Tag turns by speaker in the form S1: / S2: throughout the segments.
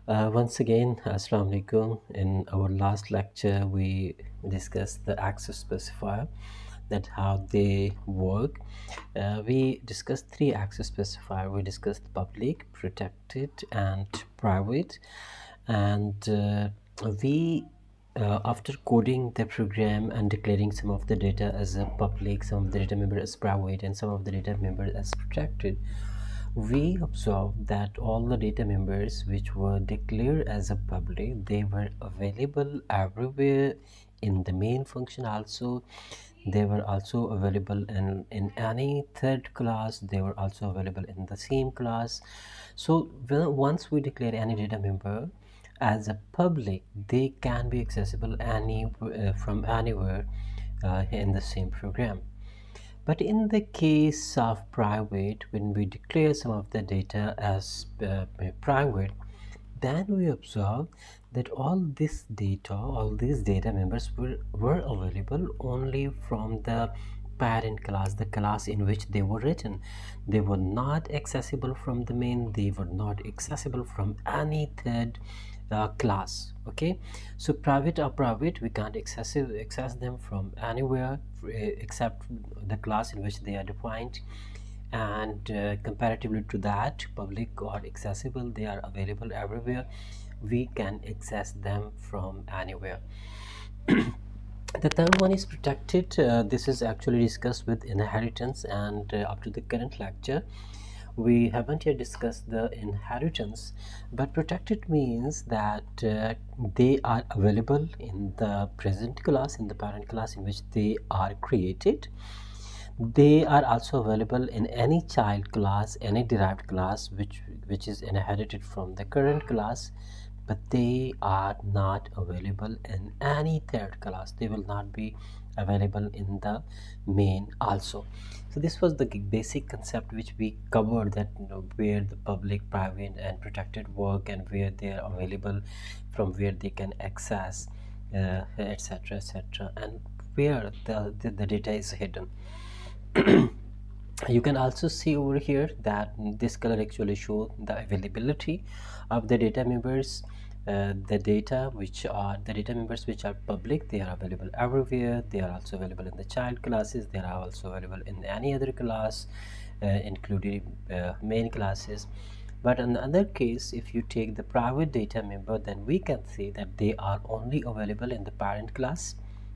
S1: Once again, Assalamu alaikum. In our last lecture, we discussed the access specifier, that how they work. We discussed three access specifier. We discussed public, protected, and private. And we after coding the program and declaring some of the data as a public, some of the data member as private, and some of the data member as protected, we observed that all the data members which were declared as a public, they were available everywhere in the main function. Also, they were also available in any third class. They were also available in the same class. So once we declare any data member as a public, they can be accessible from anywhere in the same program. But in the case of private, when we declare some of the data as private, then we observe that all these data members were available only from the parent class, the class in which they were written. They were not accessible from the main, they were not accessible from any third class. Okay, so private, we can't access them from anywhere except the class in which they are defined. And comparatively to that, public or accessible, they are available everywhere. We can access them from anywhere. The third one is protected. This is actually discussed with inheritance, and up to the current lecture we haven't yet discussed the inheritance. But protected means that they are available in the present class, in the parent class in which they are created. They are also available in any child class, any derived class which is inherited from the current class, but they are not available in any third class. They will not be available in the main also. So this was the basic concept which we covered, that where the public, private, and protected work, and where they are available, from where they can access, etc, etc, and where the data is hidden. You can also see over here that this color actually shows the availability of the data members. The data members which are public, they are available everywhere. They are also available in the child classes. They are also available in any other class, including main classes. But in the other case, if you take the private data member, then we can see that they are only available in the parent class.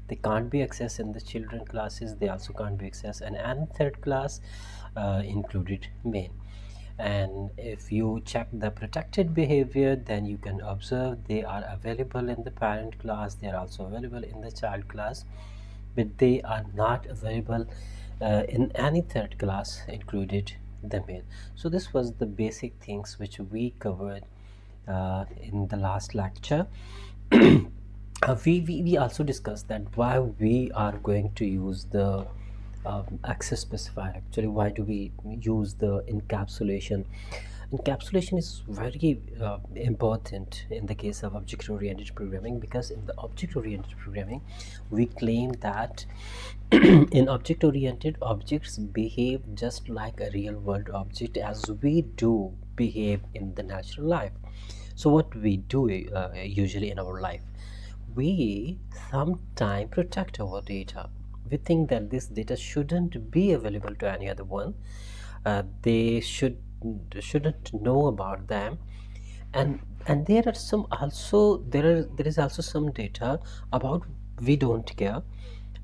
S1: They can't be accessed in the children classes. They also can't be accessed in any third class, included main. And if you check the protected behavior, then you can observe they are available in the parent class. They are also available in the child class, but they are not available in any third class, included the main. So this was the basic things which we covered in the last lecture. We also discussed that why we are going to use the access specifier. Actually, why do we use the encapsulation? Encapsulation is very important in the case of object-oriented programming, because in the object-oriented programming we claim that in object-oriented, objects behave just like a real-world object as we do behave in the natural life. So what we do usually in our life, we sometimes protect our data. We think that this data shouldn't be available to any other one. They shouldn't know about them. And there are some also there is also some data about we don't care.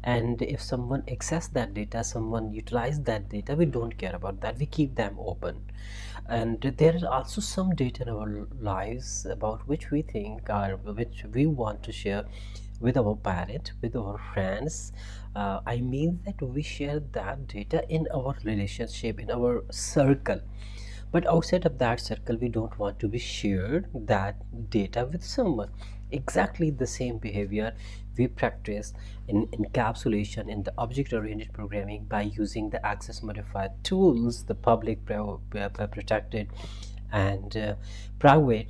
S1: And if someone access that data, someone utilize that data, we don't care about that. We keep them open. And there is also some data in our lives about which we think, or which we want to share with our parent, with our friends. I mean that we share that data in our relationship, in our circle. But outside of that circle, we don't want to be shared that data with someone. Exactly the same behavior we practice in encapsulation in the object-oriented programming by using the access modifier tools, the public, protected, and private.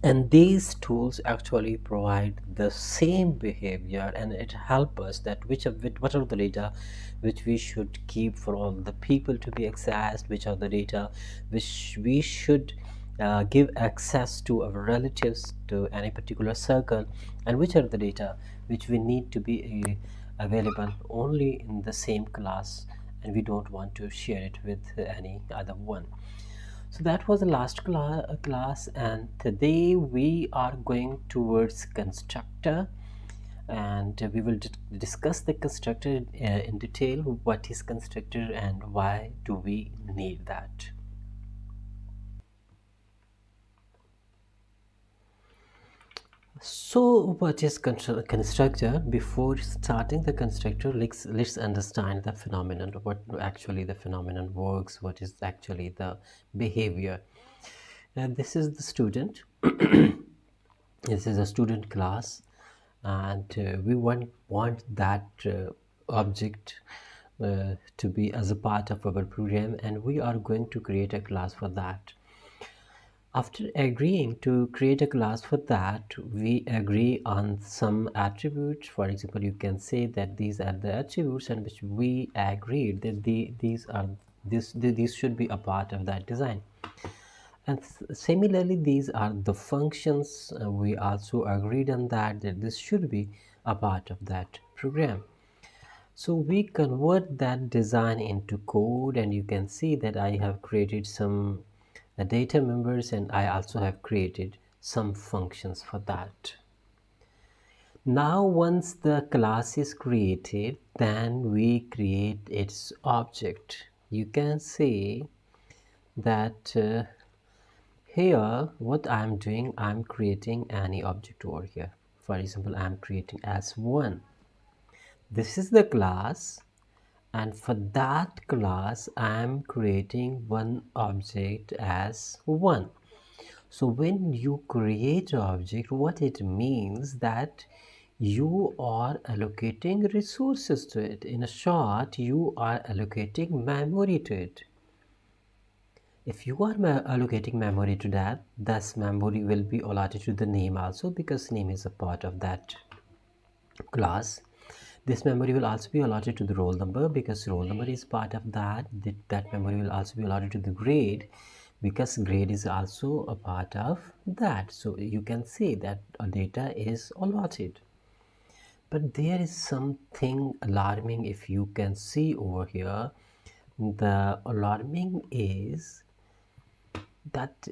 S1: And these tools actually provide the same behavior, and it helps us that what are the data which we should keep for all the people to be accessed, which are the data which we should give access to our relatives to any particular circle, and which are the data which we need to be available only in the same class, and we don't want to share it with any other one. So that was the last class, and today we are going towards constructor, and we will discuss the constructor in detail. What is constructor and why do we need that? So what is constructor? Before starting the constructor, let's understand the phenomenon, what actually the phenomenon works, what is actually the behavior. And this is the student. This is a student class, and we want that object to be as a part of our program, and we are going to create a class for that. After agreeing to create a class for that, we agree on some attributes. For example, you can say that these are the attributes and which we agreed that these should be a part of that design. And similarly, these are the functions. We also agreed on that this should be a part of that program. So we convert that design into code, and you can see that I have created some data members, and I also have created some functions for that. Now once the class is created, then we create its object. You can see that here what I'm doing, I'm creating any object over here. For example, I'm creating as one. This is the class, and for that class I'm creating one object as one. So when you create an object, what it means that you are allocating resources to it. In a short, you are allocating memory to it. If you are allocating memory to that, thus memory will be allotted to the name also, because name is a part of that class. This memory will also be allotted to the roll number, because roll number is part of that. That memory will also be allotted to the grade, because grade is also a part of that. So you can see that data is allotted. But there is something alarming. If you can see over here, the alarming is that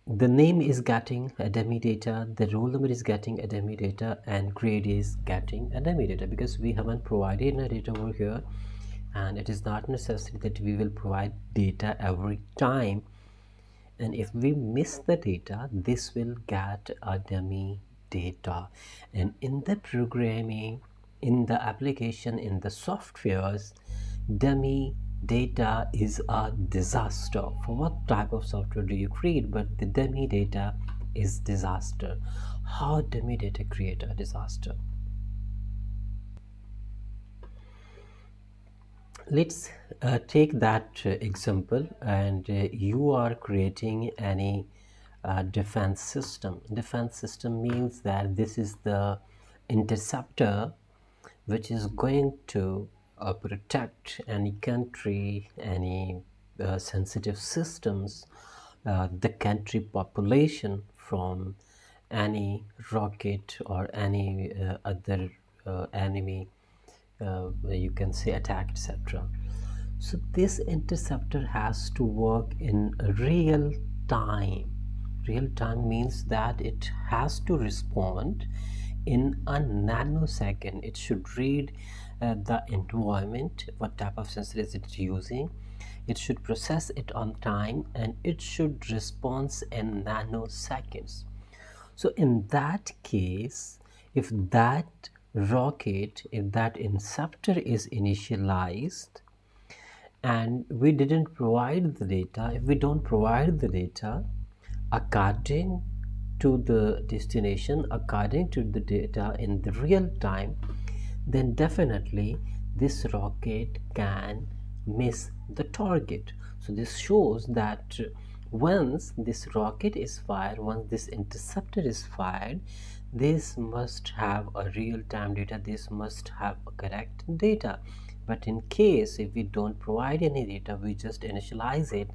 S1: the name is getting a dummy data, the roll number is getting a dummy data, and grade is getting a dummy data, because we haven't provided a data over here, and it is not necessary that we will provide data every time. And if we miss the data, this will get a dummy data. And in the programming, in the application, in the softwares, dummy data is a disaster. For what type of software do you create? But the dummy data is disaster. How dummy data create a disaster? Let's take that example, and you are creating any defense system. Defense system means that this is the interceptor which is going to protect any country, any sensitive systems, the country population from any rocket or any other enemy, you can say attack, etc. So this interceptor has to work in real time. Real time means that it has to respond in a nanosecond. It should read the environment, what type of sensor is it using. It should process it on time, and it should respond in nanoseconds. So in that case, if that rocket, if that interceptor is initialized, and we didn't provide the data, if we don't provide the data according to the destination, according to the data in the real time, then definitely this rocket can miss the target. So this shows that once this rocket is fired, once this interceptor is fired, this must have a real-time data, this must have a correct data. But in case if we don't provide any data, we just initialize it,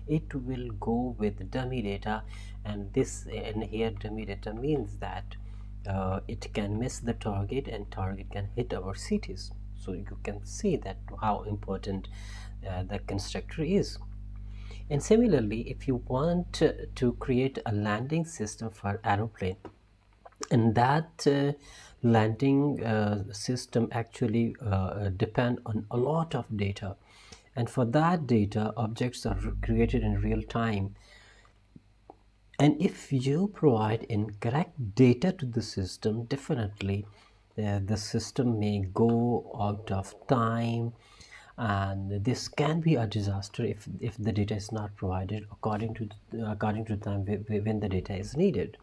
S1: it will go with dummy data. And this, and here dummy data means that it can miss the target and target can hit our cities. So you can see that how important the constructor is. And similarly, if you want to create a landing system for aeroplane, and that landing system actually depend on a lot of data, and for that data objects are created in real time. And if you provide incorrect data to the system, definitely the system may go out of time, and this can be a disaster if the data is not provided according to the time when the data is needed.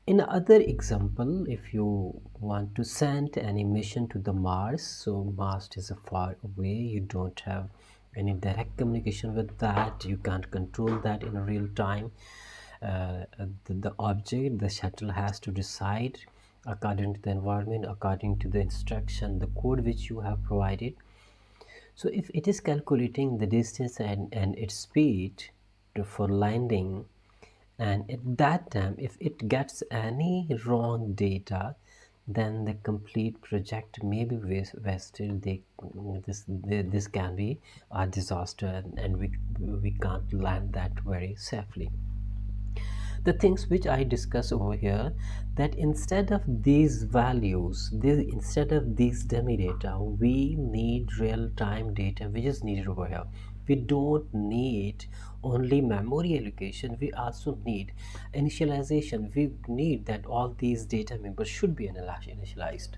S1: In other example, if you want to send any mission to the Mars, so Mars is a far away, you don't have any direct communication with that, you can't control that in real time. The object, the shuttle has to decide according to the environment, according to the instruction, the code which you have provided. So if it is calculating the distance and its speed for landing, and at that time if it gets any wrong data, then the complete project may be wasted. This can be a disaster, and we can't land that very safely. The things which I discuss over here, that instead of these values, instead of these dummy data, we need real-time data which is needed over here. We don't need only memory allocation, we also need initialization. We need that all these data members should be initialized.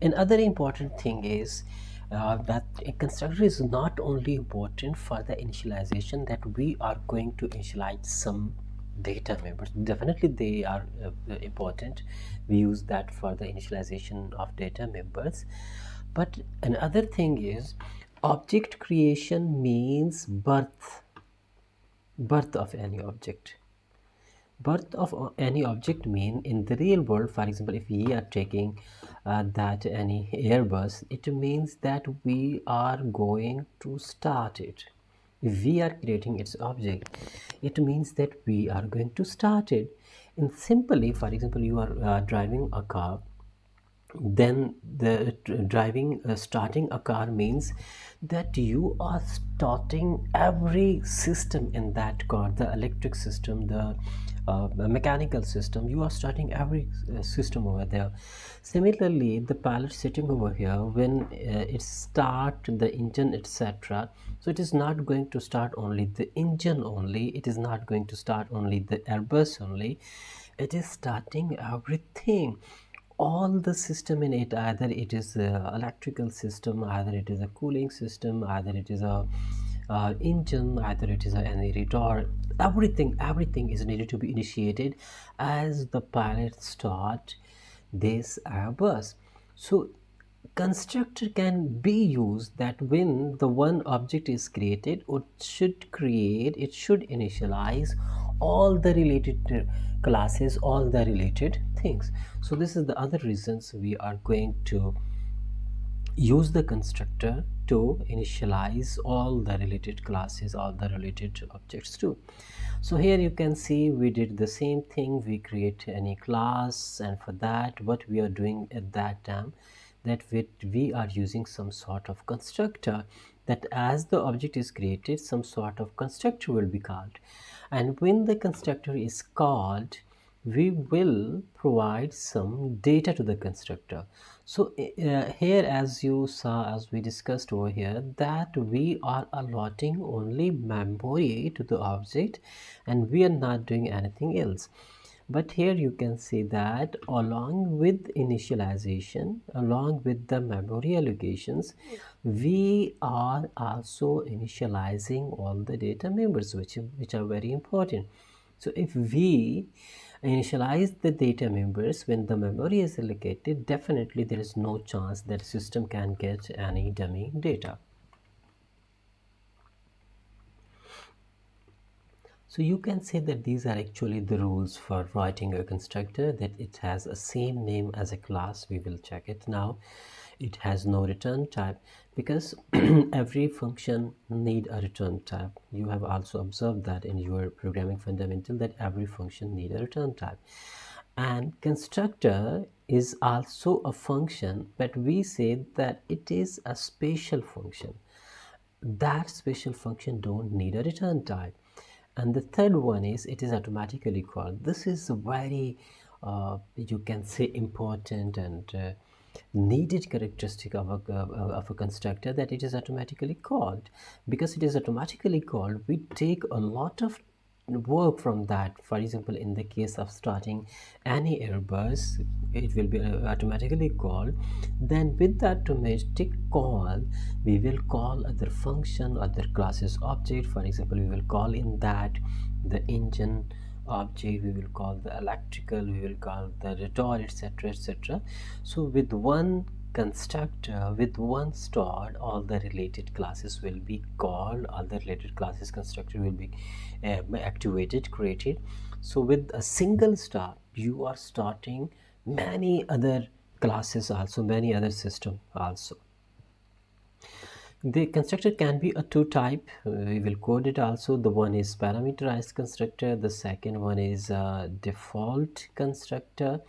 S1: Another important thing is that a constructor is not only important for the initialization, that we are going to initialize some data members. Definitely they are important. We use that for the initialization of data members. But another thing is object creation means birth of any object. Birth of any object mean in the real world, for example, if we are taking that any Airbus, it means that we are going to start it. If we are creating its object, it means that we are going to start it. And simply, for example, you are driving a car, then the driving starting a car means that you are starting every system in that car, the electric system, the mechanical system, you are starting every system over there. Similarly, the pilot sitting over here, when it start the engine, etc., so it is not going to start only the engine only, it is not going to start only the Airbus only, it is starting everything, all the system in it, either it is a electrical system, either it is a cooling system, either it is a engine, either it is any rotor, everything is needed to be initiated as the pilot start this Airbus. So constructor can be used that when the one object is created, it should initialize all the related classes, all the related things. So this is the other reasons we are going to use the constructor to initialize all the related classes, all the related objects too. So here you can see we did the same thing, we create any class, and for that what we are doing at that time, that we are using some sort of constructor, that as the object is created, some sort of constructor will be called, and when the constructor is called, we will provide some data to the constructor. So here, as you saw, as we discussed over here, that we are allotting only memory to the object and we are not doing anything else. But here you can see that along with initialization, along with the memory allocations, we are also initializing all the data members, which are very important. So if we initialize the data members when the memory is allocated, definitely there is no chance that system can get any dummy data. So you can say that these are actually the rules for writing a constructor, that it has a same name as a class. We will check it now. It has no return type because every function need a return type. You have also observed that in your programming fundamental, that every function need a return type. And constructor is also a function, but we say that it is a special function. That special function don't need a return type. And the third one is it is automatically called. This is a very you can say important and needed characteristic of a constructor, that it is automatically called. Because it is automatically called, we take a lot of work from that. For example, in the case of starting any airbus, it will be automatically called. Then with that automatic call, we will call other function, other classes object. For example, we will call in that the engine object, we will call the electrical, we will call the rotor, etc, etc. So with one constructor, with one start, all the related classes will be called, all the related classes constructor will be activated, created. So with a single start, you are starting many other classes also, many other system also. The constructor can be a two type. We will code it also. The one is parameterized constructor. The second one is default constructor.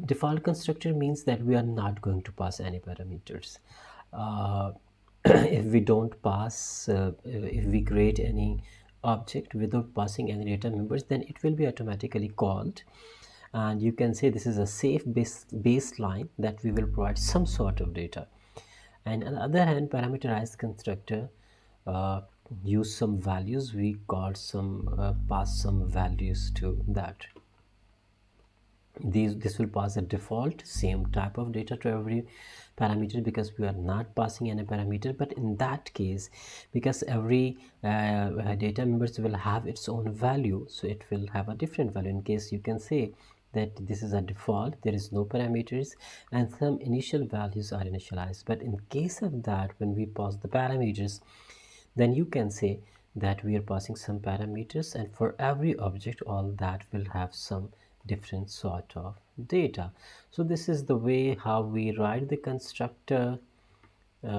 S1: Default constructor means that we are not going to pass any parameters. If we don't pass, if we create any object without passing any data members, then it will be automatically called. And you can say this is a safe baseline that we will provide some sort of data. And on the other hand, parameterized constructor uh, use some values. We got some pass some values to that. This will pass a default same type of data to every parameter, because we are not passing any parameter. But in that case, because every data members will have its own value, so it will have a different value. In case you can say that this is a default, there is no parameters, and some initial values are initialized. But in case of that, when we pass the parameters, then you can say that we are passing some parameters, and for every object, all that will have some different sort of data. So this is the way how we write the constructor.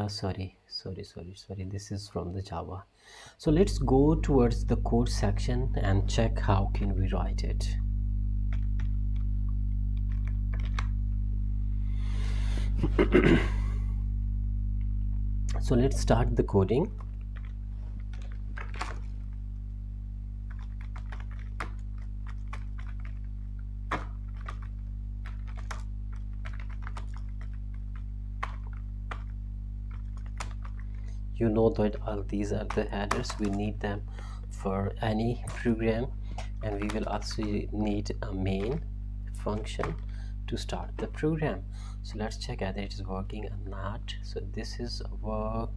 S1: Sorry, this is from the Java. So let's go towards the code section and check how can we write it. So let's start the coding. You know that all these are the headers. We need them for any program, and we will also need a main function to start the program. So let's check whether it is working or not. So this is our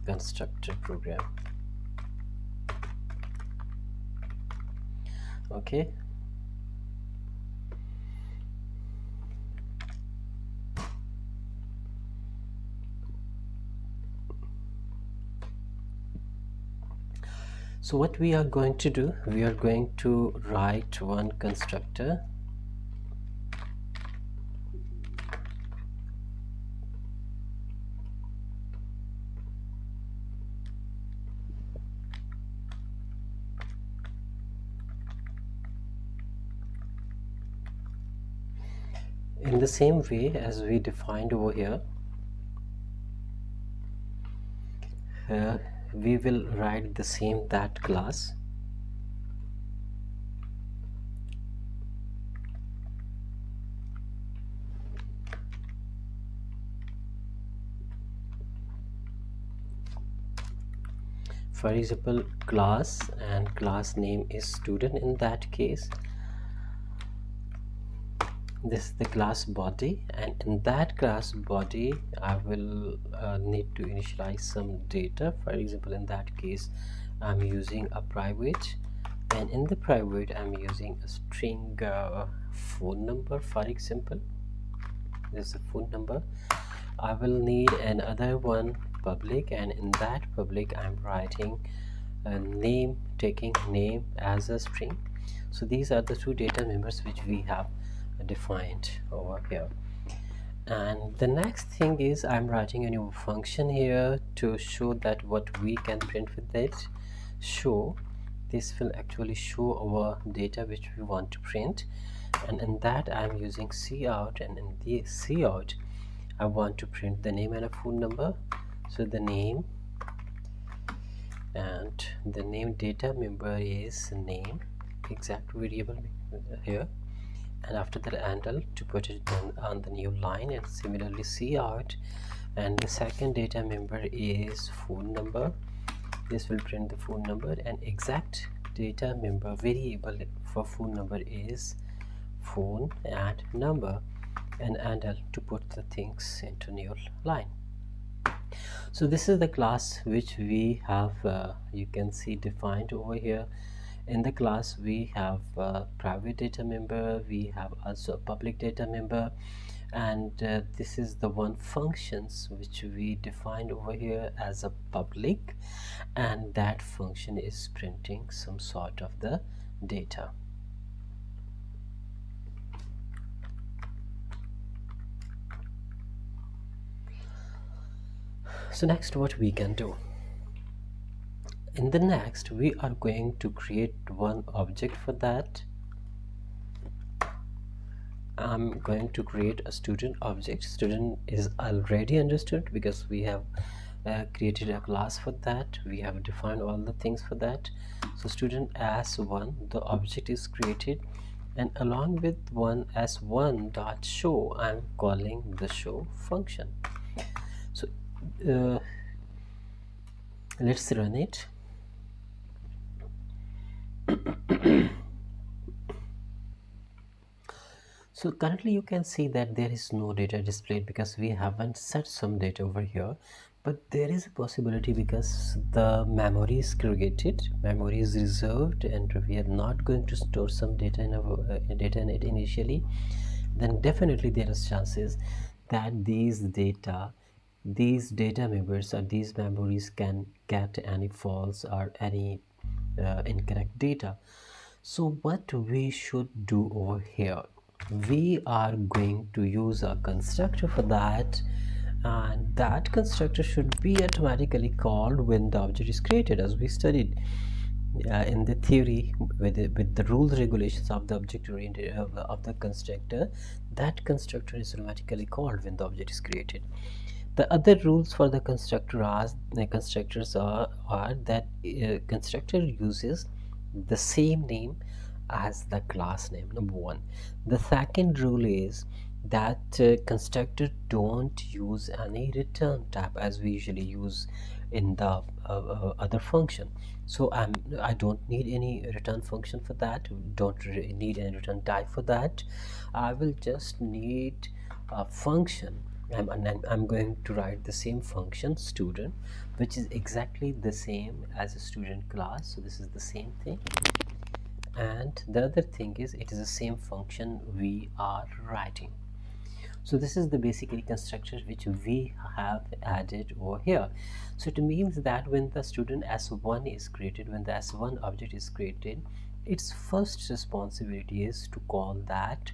S1: constructor program. Okay, so what we are going to do, we are going to write one constructor. In the same way as we defined over here, we will write the same that class. For example, class, and class name is student. In that case, this is the class body, and in that class body I will need to initialize some data. For example, in that case I'm using a private, and in the private I'm using a string phone number. For example, this is a phone number. I will need another one public, and in that public I'm writing a name, taking name as a string. So these are the two data members which we have defined over here. And the next thing is I'm writing a new function here to show that what we can print with it. Show, this will actually show our data which we want to print, and in that I'm using cout, and in the cout I want to print the name and a phone number. So the name, and the name data member is name, exact variable here, and after that handle to put it on the new line, and similarly cout, and the second data member is phone number. This will print the phone number, and exact data member variable for phone number is phone and number, and handle to put the things into new line. So this is the class which we have, you can see defined over here. In the class we have private data member, we have also a public data member, and this is the one functions which we defined over here as a public, and that function is printing some sort of the data. So next what we can do, in the next we are going to create one object. For that I'm going to create a student object. Student is already understood because we have created a class for that. We have defined all the things for that. So student as1, the object is created, and along with one as1 dot show, I'm calling the show function. So let's run it. So currently you can see that there is no data displayed because we haven't set some data over here, but there is a possibility because the memory is created, memory is reserved, and we are not going to store some data in our data in it initially. Then definitely there is chances that these data members or these memories can get any false or any incorrect data. So what we should do over here, we are going to use a constructor for that, and that constructor should be automatically called when the object is created, as we studied in the theory with the rules regulations of the object oriented of the constructor. That constructor is automatically called when the object is created. The other rules for the constructor are the constructors are that constructor uses the same name as the class name, number one. The second rule is that constructor don't use any return type as we usually use in the other function. So I don't need any return function for that, don't need any return type for that. I will just need a function. I'm going to write the same function student, which is exactly the same as a student class. So this is the same thing, and the other thing is it is the same function we are writing. So this is the basically constructor which we have added over here. So it means that when the student s1 is created, when the s1 object is created, its first responsibility is to call that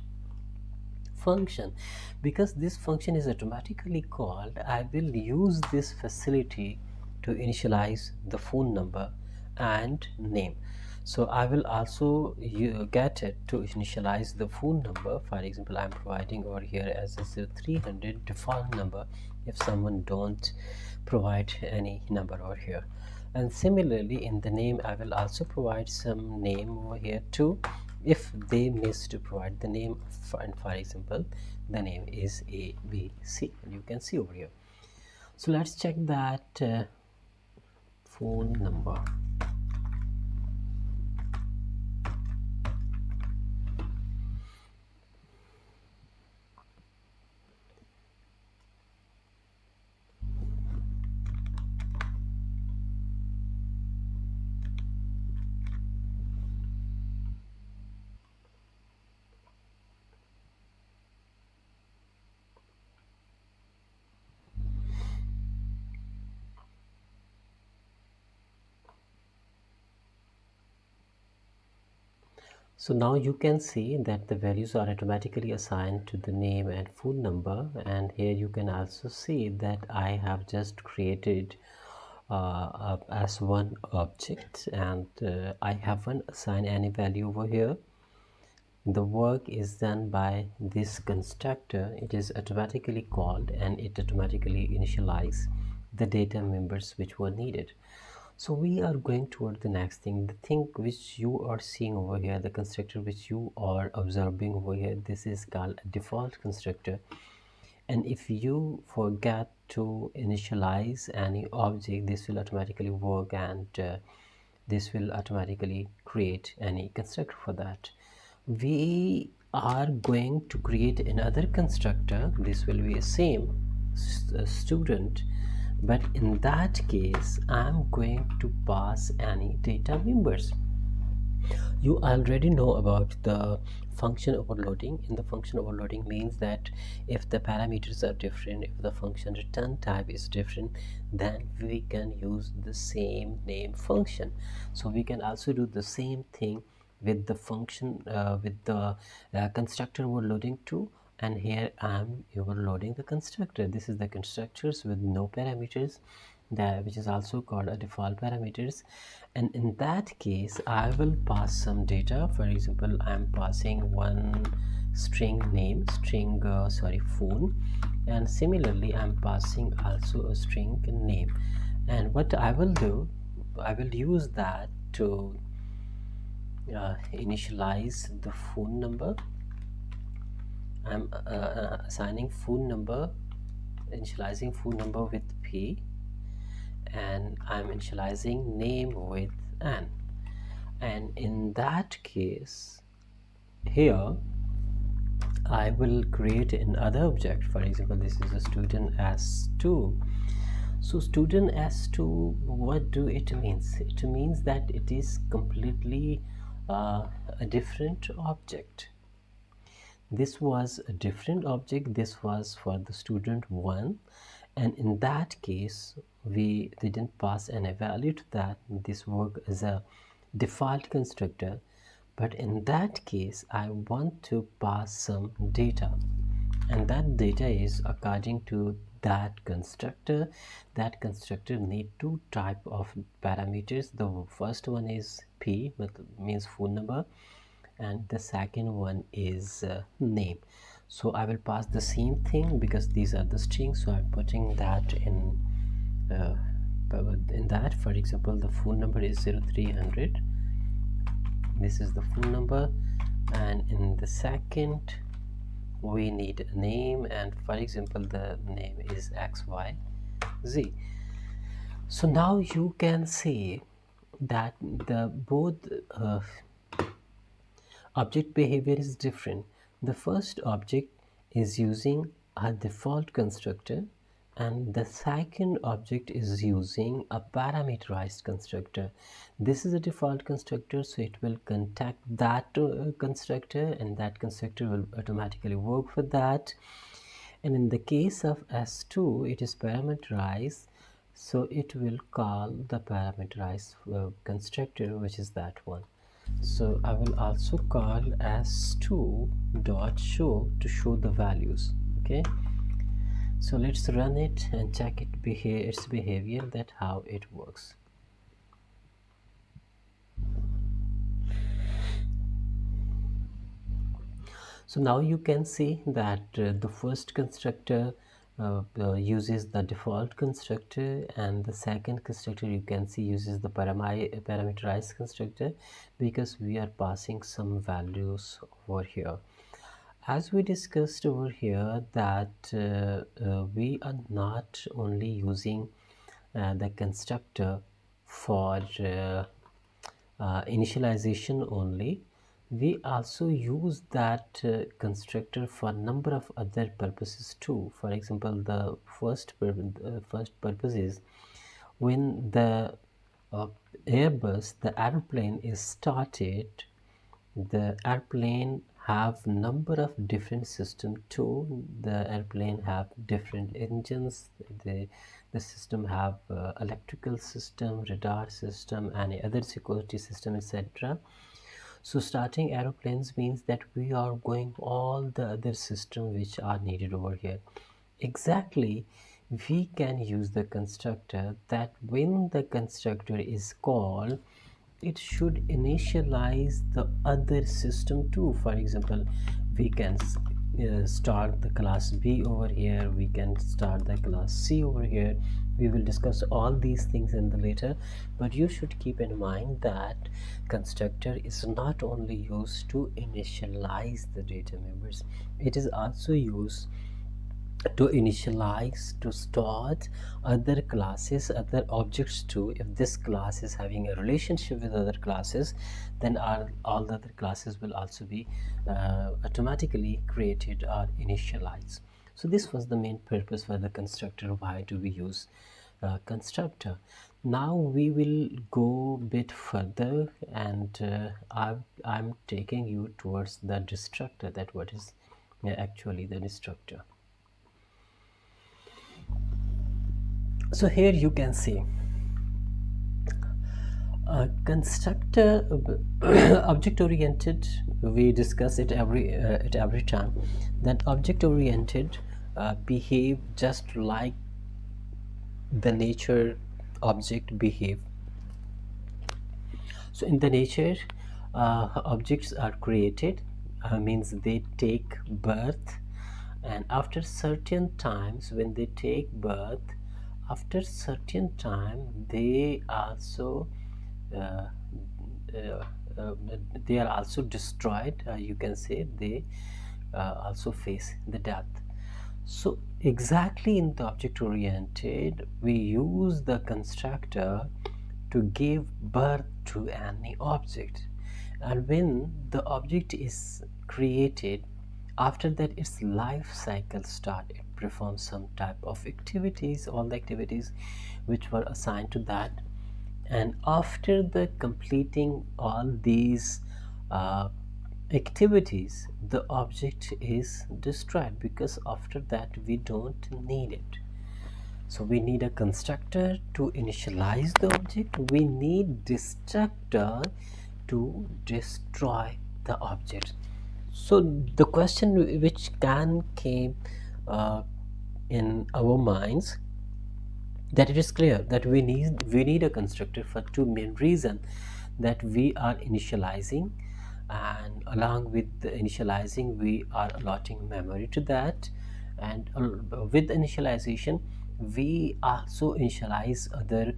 S1: function. Because this function is automatically called, I will use this facility to initialize the phone number and name. So I will also get it to initialize the phone number. For example, I'm providing over here as a 0300 default number if someone don't provide any number over here. And similarly in the name I will also provide some name over here too if they miss to provide the name. And for example the name is ABC, and you can see over here. So let's check that phone number. So now you can see that the values are automatically assigned to the name and phone number, and here you can also see that I have just created as one object, and I haven't assigned any value over here. The work is done by this constructor. It is automatically called and it automatically initializes the data members which were needed. So we are going toward the next thing, the thing which you are seeing over here, the constructor which you are observing over here. This is called a default constructor, and if you forget to initialize any object, this will automatically work, and this will automatically create any constructor for that. We are going to create another constructor. This will be a same student, but in that case I'm going to pass any data members. You already know about the function overloading. In the function overloading means that if the parameters are different, if the function return type is different, then we can use the same name function. So we can also do the same thing with the function with the constructor overloading too. And here I'm overloading the constructor. This is the constructors with no parameters, that which is also called a default parameters. And in that case I will pass some data. For example, I'm passing one string name, string phone, and similarly I'm passing also a string name. And what I will do, I will use that to initialize the phone number. I'm assigning phone number, initializing phone number with P, and I'm initializing name with N. And in that case here I will create another object. For example, this is a student s2. So student s2, what do it means? It means that it is completely a different object. This was a different object. This was for the student 1, and in that case we didn't pass any value to that. This work is a default constructor, but in that case I want to pass some data, and that data is according to that constructor. That constructor need two type of parameters. The first one is p, means phone number, and the second one is name. So I will pass the same thing because these are the strings, so I'm putting that uh, in that. For example, the phone number is 0300. This is the phone number, and in the second we need a name, and for example the name is XYZ. So now you can see that the both object behavior is different. The first object is using a default constructor, and the second object is using a parameterized constructor. This is a default constructor, so it will contact that constructor, and that constructor will automatically work for that. And in the case of s2, it is parameterized, so it will call the parameterized constructor, which is that one. So I will also call s2 dot show to show the values. Okay, so let's run it and check its behavior, that how it works. So now you can see that the first constructor uses the default constructor, and the second constructor you can see uses the parameterized constructor, because we are passing some values over here. As we discussed over here, that we are not only using the constructor for initialization only, we also use that constructor for number of other purposes too. For example, the first purpose is when the uh, Airbus, the airplane is started, the airplane have number of different system too. The airplane have different engines. The system have electrical system, radar system, any other security system, etc. So starting aeroplanes means that we are going all the other system which are needed over here. Exactly, we can use the constructor that when the constructor is called, it should initialize the other system too. For example, we can start the class B over here, we can start the class C over here. We will discuss all these things in the later, but you should keep in mind that constructor is not only used to initialize the data members, it is also used to initialize, to start other classes, other objects too. If this class is having a relationship with other classes, then all the other classes will also be automatically created or initialized. So this was the main purpose for the constructor. Why do we use constructor? Now we will go a bit further, and I'm taking you towards the destructor, that what is actually the destructor. So here you can see constructor object oriented. We discuss it every time that object oriented behave just like the nature object behave. So in the nature, objects are created, means they take birth, and after certain times when they take birth, after certain time they also uh, uh, uh, they are also destroyed. You can say they also face the death. So exactly in the object oriented, we use the constructor to give birth to any object, and when the object is created, after that its life cycle start. It performs some type of activities, all the activities which were assigned to that, and after the completing all these uh, activities, the object is destroyed, because after that we don't need it. So we need a constructor to initialize the object, we need destructor to destroy the object. So the question which can came in our minds, that it is clear that we need a constructor for two main reasons, that we are initializing, and along with the initializing we are allotting memory to that, and with initialization we also initialize other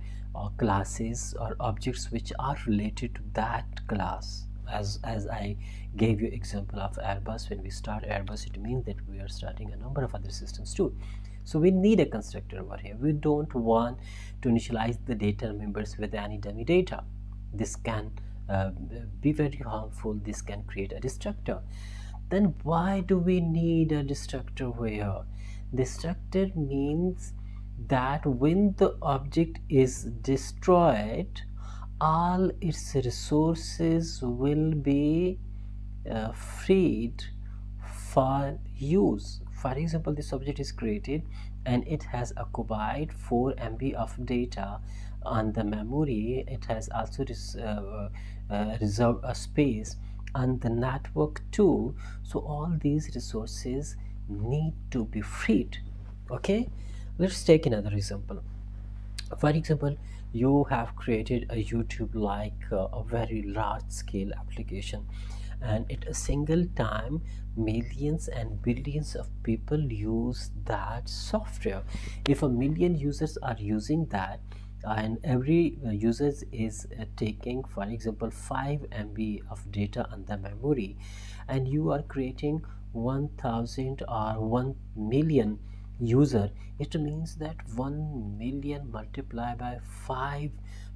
S1: classes or objects which are related to that class. As I gave you example of Airbus, when we start Airbus, it means that we are starting a number of other systems too. So we need a constructor over here. We don't want to initialize the data members with any dummy data. This can be very harmful. This can create a destructor. Then why do we need a destructor here? Destructor means that when the object is destroyed, all its resources will be freed for use. For example, this object is created and it has occupied 4 MB of data on the memory. It has also reserved a space on the network too. So all these resources need to be freed. Okay, let's take another example. For example, you have created a YouTube like a very large scale application, and at a single time millions and billions of people use that software. If a million users are using that, and every user is taking, for example, 5 MB of data on the memory, and you are creating 1000 or 1 million user, it means that 1 million multiplied by 5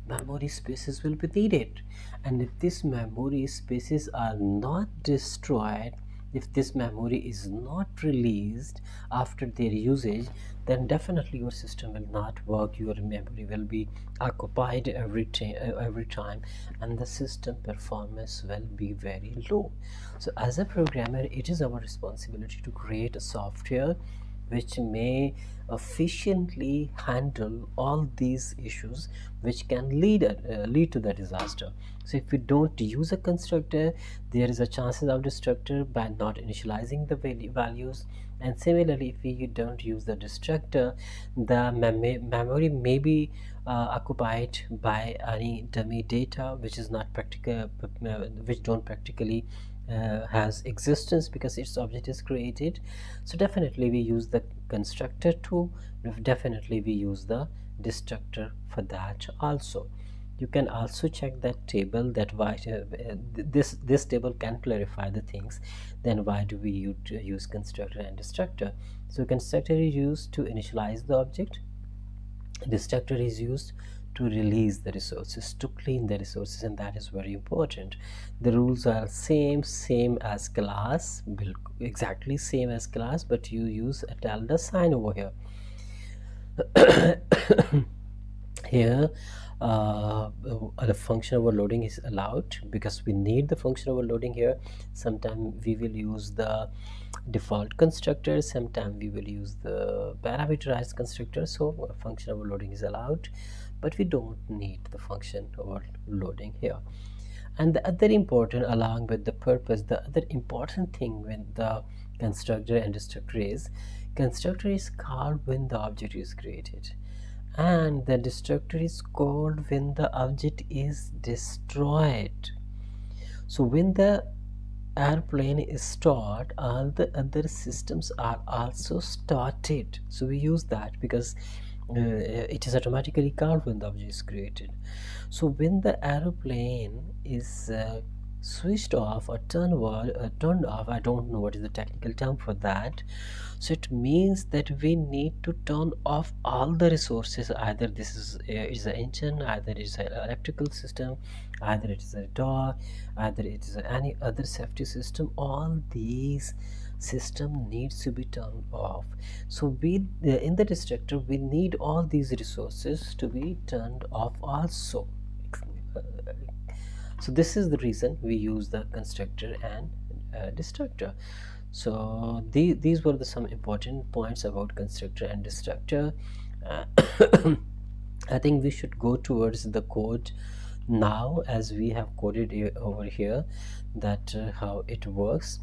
S1: memory spaces will be needed. And if these memory spaces are not destroyed, if this memory is not released after their usage, then definitely your system will not work. Your memory will be occupied every time, and the system performance will be very low. So as a programmer, it is our responsibility to create a software which may efficiently handle all these issues, which can lead to the disaster. So if we don't use a constructor, there is a chances of destructor by not initializing the values. And similarly, if we don't use the destructor, the memory may be occupied by any dummy data which is not practical, which don't practically has existence because its object is created. So definitely we use the constructor too. Definitely we use the destructor for that also. You can also check that table, that why this table can clarify the things. Then why do we use constructor and destructor? So constructor is used to initialize the object, destructor is used to release the resources, to clean the resources, and that is very important. The rules are same as class, exactly same as class, but you use a tilde sign over here. Here the function overloading is allowed because we need the function overloading here. Sometimes we will use the default constructor, sometimes we will use the parameterized constructor. So function overloading is allowed, but we don't need the function overloading here. And the other important, along with the purpose, the other important thing with the constructor and destructor is, constructor is called when the object is created, and the destructor is called when the object is destroyed. So when the airplane is stored, all the other systems are also started. So we use that because it is automatically called when the object is created. So when the aeroplane is switched off or turned off, I don't know what is the technical term for that. So it means that we need to turn off all the resources. Either this is an engine, either it is an electrical system, either it is a door, either it is any other safety system. All these system needs to be turned off. So we in the destructor we need all these resources to be turned off also. So this is the reason we use the constructor and destructor. So these were some important points about constructor and destructor. I think we should go towards the code now, as we have coded over here that how it works.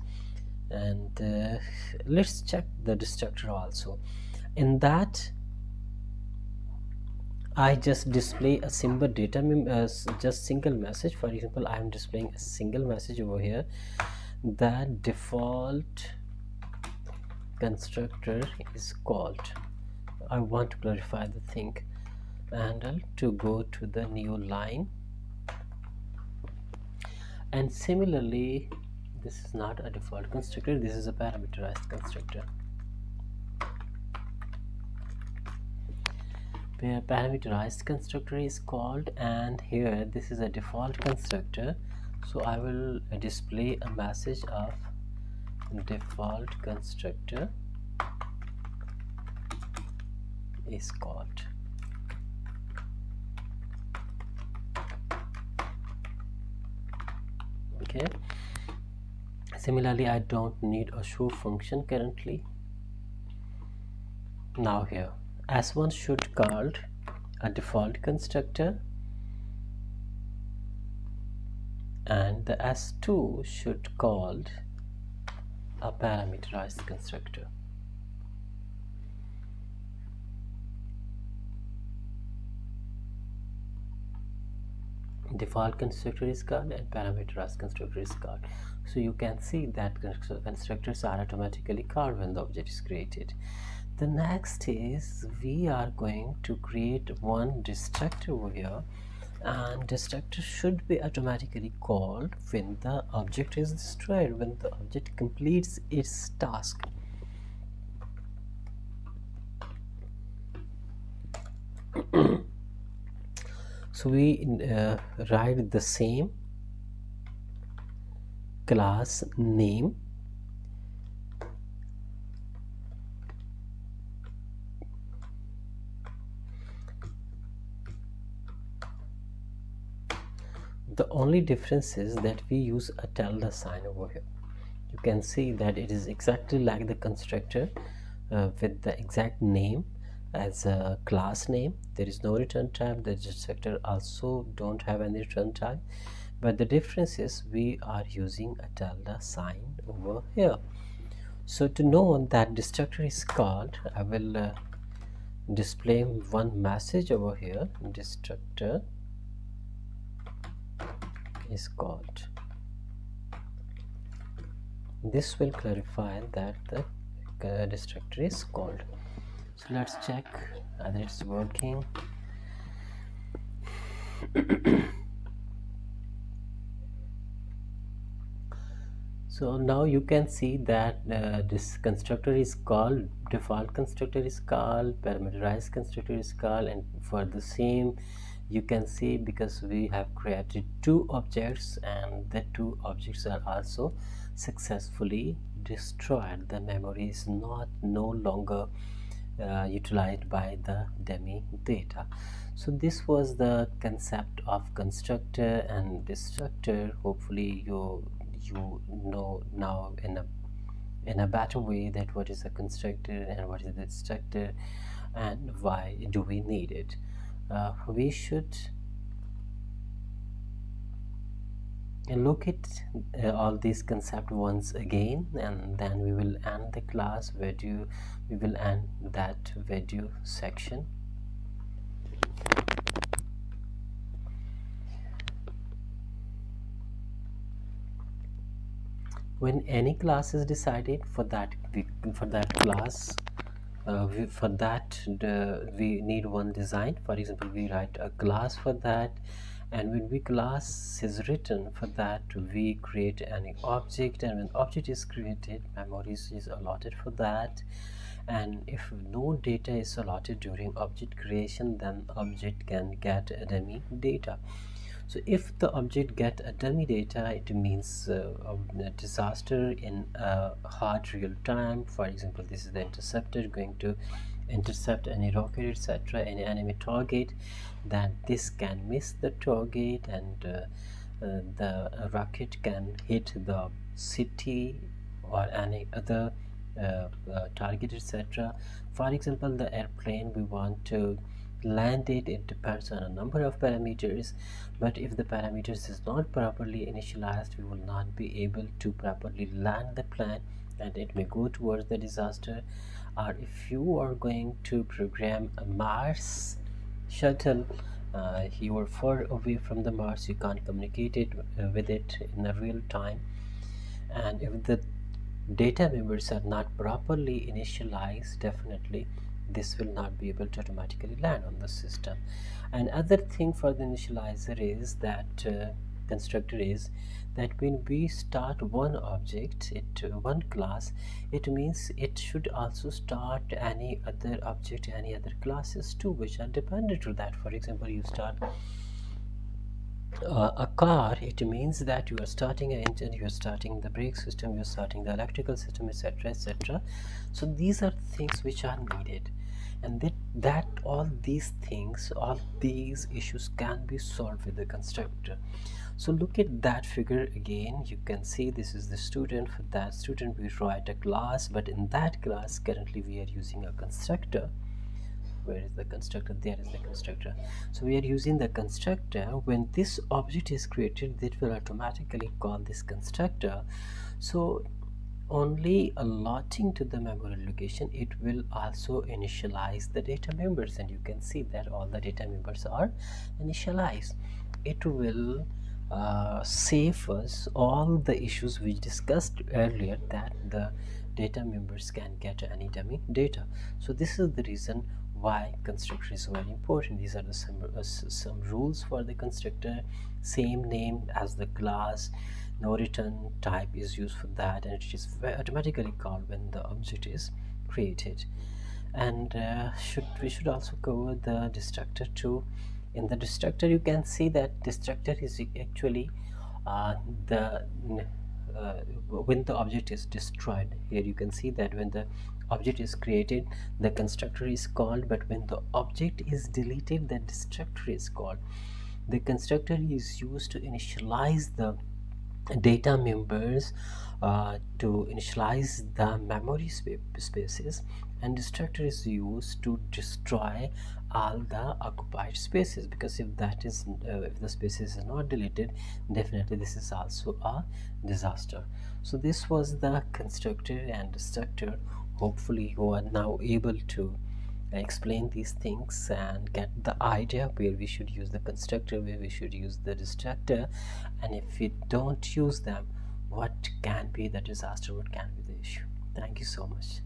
S1: And let's check the destructor also. In that, I just display a simple data just single message. For example, I am displaying a single message over here. The default constructor is called. I want to clarify the thing, and to go to the new line. And similarly, this is not a default constructor, this is a parameterized constructor. Parameterized constructor is called, and here this is a default constructor. So I will display a message of default constructor is called. Okay. Similarly, I don't need a show function currently. Now here S1 should called a default constructor, and the S2 should called a parameterized constructor. Default constructor is called and parameterized constructor is called. So you can see that constructors are automatically called when the object is created. The next is we are going to create one destructor over here, and destructor should be automatically called when the object is destroyed, when the object completes its task. So we write the same class name the only difference is that we use a tilde sign over here. You can see that it is exactly like the constructor, with the exact name as a class name. There is no return type. The destructor also don't have any return type, but the difference is we are using a tilde sign over here. So to know that destructor is called, I will display one message over here. Destructor is called. This will clarify that the destructor is called. So let's check whether it's working. So now you can see that this constructor is called, default constructor is called, parameterized constructor is called, and for the same you can see because we have created two objects and the two objects are also successfully destroyed. The memory is no longer utilized by the dummy data. So this was the concept of constructor and destructor. Hopefully you know now in a better way that what is a constructor and what is the destructor and why do we need it. We should look at all these concepts once again, and then we will end the class video. We will end that video section. When any class is decided, for that class we need one design. For example, we write a class for that, and when we class is written for that, we create any object, and when object is created, memories is allotted for that. And if no data is allotted during object creation, then object can get a dummy data. So if the object get a dummy data, it means a disaster in hard real time. For example, this is the interceptor going to intercept any rocket, etc., any enemy target. Then this can miss the target, and the rocket can hit the city or any other target, etc. For example, the airplane, we want to land it depends on a number of parameters, but if the parameters is not properly initialized, we will not be able to properly land the plane and it may go towards the disaster. Or if you are going to program a Mars shuttle, you are far away from the Mars, you can't communicate it with it in a real time, and if the data members are not properly initialized, definitely this will not be able to automatically land on the system. And other thing for the initializer is that constructor is that when we start one object, one class, it means it should also start any other object, any other classes too, which are dependent to that. For example, you start a car, it means that you are starting an engine, you are starting the brake system, you are starting the electrical system, etc., etc. So these are things which are needed, and that all these things, all these issues can be solved with the constructor. So look at that figure again. You can see this is the student. For that student we write a class, but in that class currently we are using a constructor. Where is the constructor? There is the constructor. So we are using the constructor. When this object is created, it will automatically call this constructor. So only allotting to the memory location, it will also initialize the data members, and you can see that all the data members are initialized. It will save us all the issues we discussed earlier, that the data members can get any dummy data. So this is the reason why constructor is very important. These are the some rules for the constructor. Same name as the class, no return type is used for that, and it is automatically called when the object is created. And we should also cover the destructor too. In the destructor, you can see that destructor is actually the when the object is destroyed. Here you can see that when the object is created, the constructor is called, but when the object is deleted, the destructor is called. The constructor is used to initialize the data members to initialize the memory spaces, and destructor is used to destroy all the occupied spaces, because if that is if the spaces is not deleted, definitely this is also a disaster. So this was the constructor and destructor. Hopefully you are now able to explain these things and get the idea where we should use the constructor, where we should use the destructor, and if we don't use them, what can be the disaster, what can be the issue. Thank you so much.